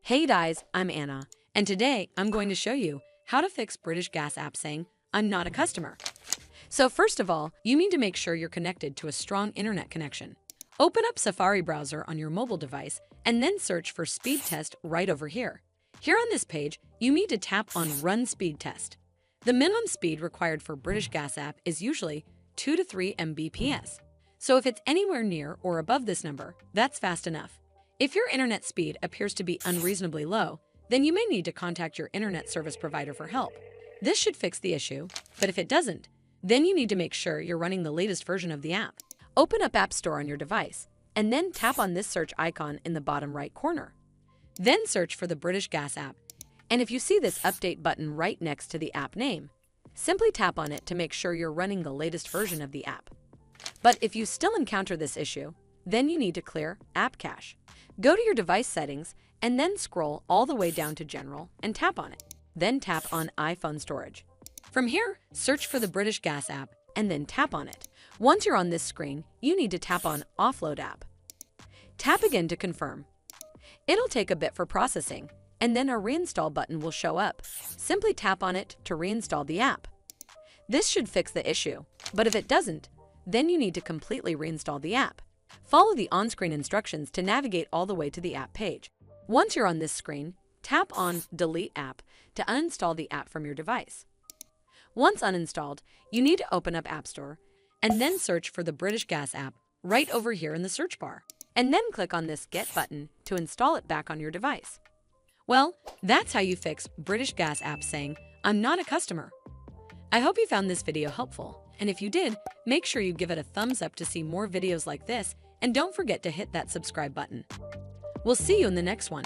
Hey guys, I'm Anna, and today I'm going to show you how to fix British Gas app saying, "I'm not a customer." So first of all, you need to make sure you're connected to a strong internet connection. Open up Safari browser on your mobile device and then search for speed test right over here. Here on this page, you need to tap on Run Speed Test. The minimum speed required for British Gas app is usually 2 to 3 Mbps. So if it's anywhere near or above this number, that's fast enough. If your internet speed appears to be unreasonably low, then you may need to contact your internet service provider for help. This should fix the issue, but if it doesn't, then you need to make sure you're running the latest version of the app. Open up App Store on your device, and then tap on this search icon in the bottom right corner. Then search for the British Gas app, and if you see this update button right next to the app name, simply tap on it to make sure you're running the latest version of the app. But if you still encounter this issue, then you need to clear App Cache. Go to your device settings and then scroll all the way down to General and tap on it. Then tap on iPhone Storage. From here, search for the British Gas app and then tap on it. Once you're on this screen, you need to tap on Offload App. Tap again to confirm. It'll take a bit for processing, and then a reinstall button will show up. Simply tap on it to reinstall the app. This should fix the issue, but if it doesn't, then you need to completely reinstall the app. Follow the on-screen instructions to navigate all the way to the app page. Once you're on this screen, tap on Delete App to uninstall the app from your device. Once uninstalled, you need to open up App Store and then search for the British Gas app right over here in the search bar, and then click on this Get button to install it back on your device. Well, that's how you fix British Gas app saying, "I'm not a customer." I hope you found this video helpful, and if you did, make sure you give it a thumbs up to see more videos like this, and don't forget to hit that subscribe button. We'll see you in the next one.